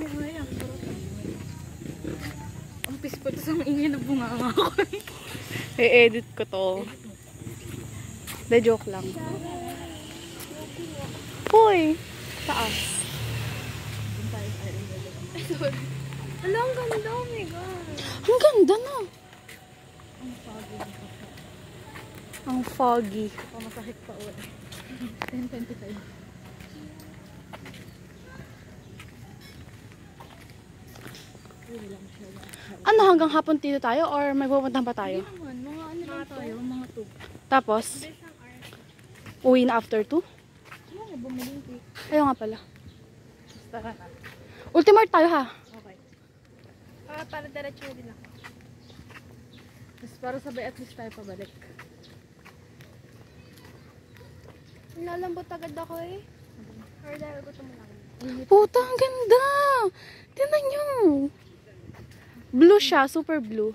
Ay, ang sarap. Ang peaceful sa ingin na bunganga ko. I-edit ko to. De joke lang. Hoy! Taas. Ano, ang ganda, oh my God. Ang ganda na. Ang foggy. Ang foggy. Masakit pa ulit. 10:25. Ano, hanggang hapon dito tayo or may pupuntahan pa tayo? Hindi naman, mga ano lang tayo, mga 2. Tapos, uwi na after 2? Ano, bumalik. Ayaw nga pala. Tara na. Ultimate tayo ha. Okay. Para diretso din ako. Mas para sabay at least tayo pabalik. Lalambot agad ako eh. Or dahil gusto mo lang. Puta, ang ganda! Tingnan nyo! Blue siya, super blue.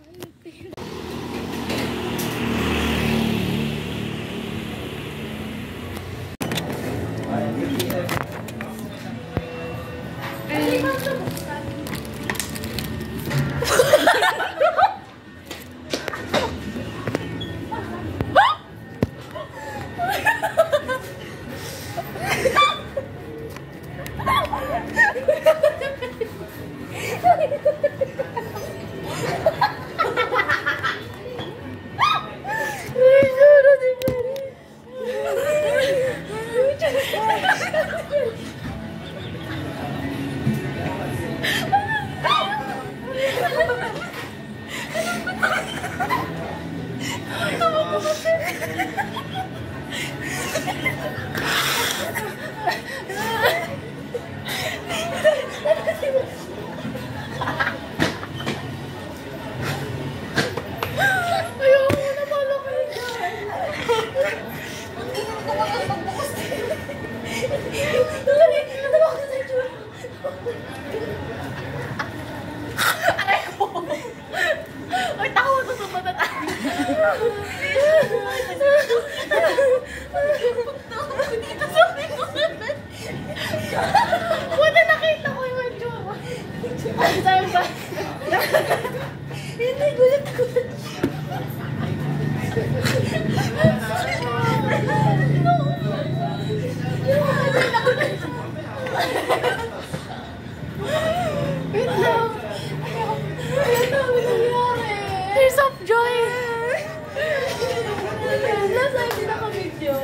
Wala, nakita ko yung jowa. Ang sabi ba? Hindi, gulat ko. Wait lang. Wait lang, may nangyari. Tears of joy! Nasaan din ako video?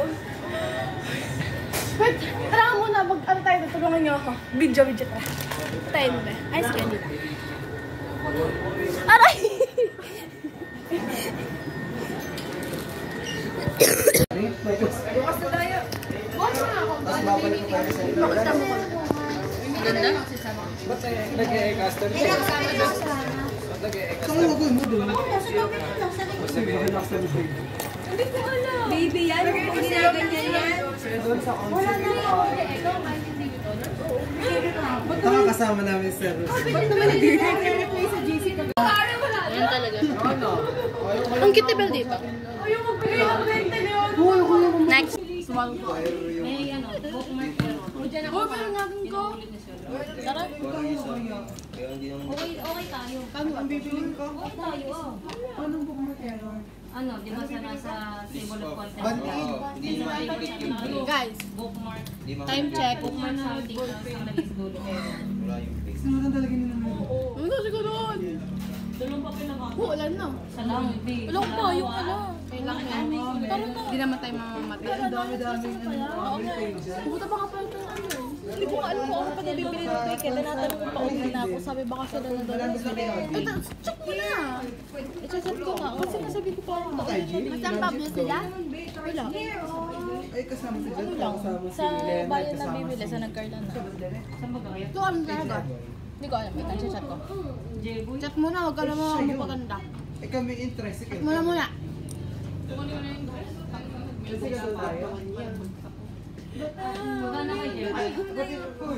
Wait, tara ka muna. Ano tayo? Tutulungan niyo ako. Video tara. Tayo mo ba? Ay, sige, dito. Aray! Bukas na tayo. Bukas na ako. Makita mo ko. Ganda? Ba't nag-e-caster siya? Kung magun mo doon. Hindi ko alam. Baby yan. Hindi na ganyan yan. Wala na Ba't nakakasama namin sir? Ba't naman nag-replay sa GC ka? Yan talaga. Ang cute ni Belle dito. Ayaw magbigay ng renta na yun. Next. May ano, bookmark pero. Oh, pero natin ko. Tara. Okay tayo. Ano ang bibiling ka? Okay tayo, oh. Anong bookmark yan? Ano, di ba sa nasa table of contents? Bantiin. Guys, Bookmark. time check. Bookmark something sa naging dulo. Sino na talaga nila mo? Ano siguro? Dalawang papel na ba? Wala na. Sa lang, di. Wala ko pa, yung ano. Kailangan na. Tara na. Hindi naman tayo mamamatay. Ang dami-dami Pumunta pa ka pa ito. Hindi ko alam kung ako pa nabibili ng fake. Kaya tinatanong ko pa uwi na ako. Sabi baka sila na doon. Ito, check mo na. I-check ko nga. Kasi nasabi ko pa ako. Saan pablo sila? Wala. Ay, kasama si Jet. Kasama si Sa Lena. bayan na bibili, sa nagkarlan na. Saan ba gaya? Ito alam talaga. Hindi ko alam. Ito, chat ko. Jeboy. Chat muna, huwag ka naman mapaganda. Eh kami interest. Chat muna muna. Kasi kasal tayo. Wala na kay Jeboy.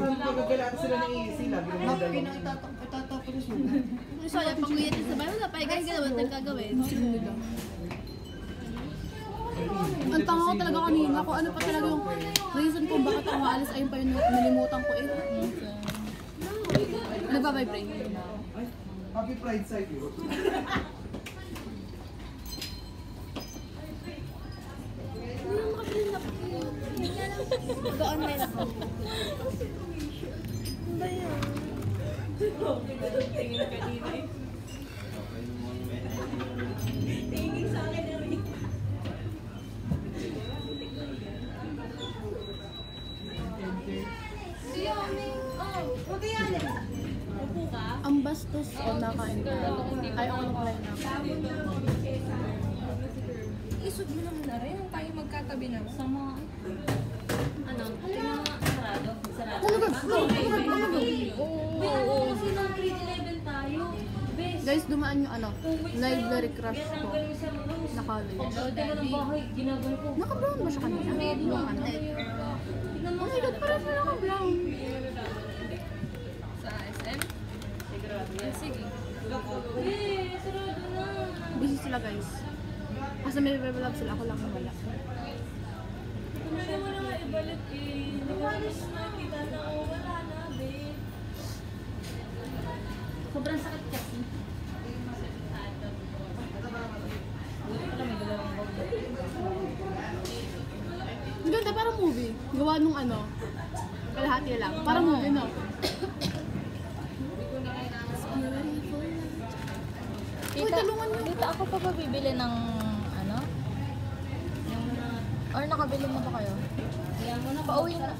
Magagalato sila ng easy. Lagi naman dalawa. Itatapos mo. So, yan, pag-uwitin sa bayan, wala pa. Guys, gano'n, wala tayong gagawin. Ang tanga ko talaga kanina kung ano pa talaga yung reason kung bakit ako alis ayun pa yung nalimutan ko eh. Nagbabibrate. Happy Pride side yun. Mag-online ako. Ano ba yun? Ang bastos o nakain ka. Ay, ako nung kain na. Isog mo naman na rin. Tayo magkatabi na. Sama. Ano? Sarado? Sarado? Oo. Kasi nang grade 11 tayo. Best. Guys, dumaan yung ano, library crush ko. Na college. Pagdating ng bahay, ginagano ko. Naka-brown ba siya kanina? Yung ano? Tignan mo. Oh my God, parang siya naka-brown. Sa SM? Sige. Eh, sarado na. Busy sila guys. Kasi may vlog sila, ako lang wala. Pwede mo na nga ibalik eh. Lumalis na kita na ako. Wala na, babe. Sobrang sakit kasi. Ang ganda, parang movie. Gawa nung ano, kalahati lang. Parang movie, no? Uy, tulungan niyo. Dito ako pa ba bibili ng ano? Or nakabili na ba kayo? Pauwi na.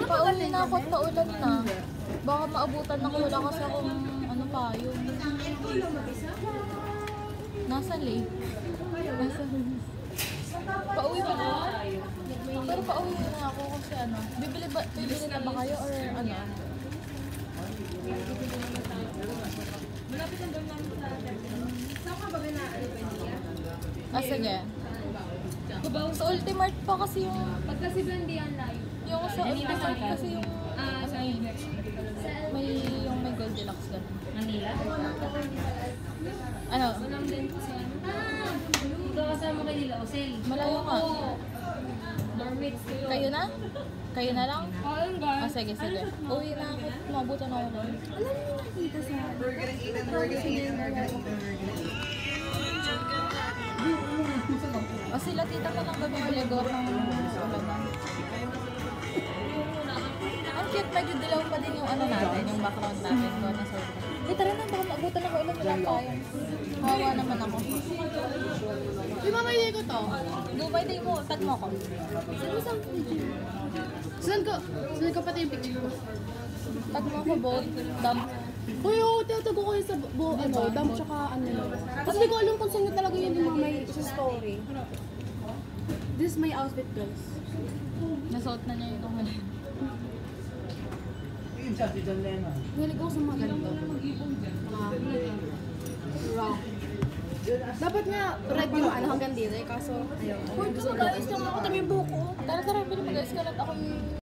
Pauwi na ako at paulan na. Baka maabutan na ko, wala kasi akong ano pa, yung... Nasa lake. Pauwi pa na. Pero pauwi na ako kasi ano. Bibili na ba kayo or ano? Sige. Sa Ultimart pa kasi yung... Pagka si Bendy ang live. Yung sa Ultimart kasi yung... Sa May yung may Goldilocks ganun. Manila? Ano? Walang din ko sa ano. Ikaw kasama kay nila, Osel. Malayo nga. Dormates ko yun. Kayo na? Kayo na lang? Oo, yung guard. Sige. Uwi na ako. Mabutan ako doon. Alam niyo nakita sa... We're gonna eat and we're gonna eat and we're gonna eat and we're gonna eat. O sila tita ko lang bumibili ko ng ulaban. Ang cute, medyo dilaw pa din yung ano natin, yung background natin. Gawa na sa ulaban. Tara na, baka maabutan ako ulan wala tayo. Hawa naman ako. Uy, mamay ko to. Gumay din mo, tag mo ako. Saan ko pati yung picture ko? Tag mo ako, boat, dump. Uy, tiyatago ko yun sa dump tsaka ano. Kasi di ko alam kung saan talaga yun yung mamay sa story. This is my outfit, guys. Nasuot na niya yung mga. Yung chat si John Lennon. Hilig ako sa mga ganito. Rock. Dapat nga red yung ano hanggang dito eh, kaso ayaw. Uy, gusto mag-ayos lang ako, tabi yung buko. Tara, bili mag-ayos ka lang ako yung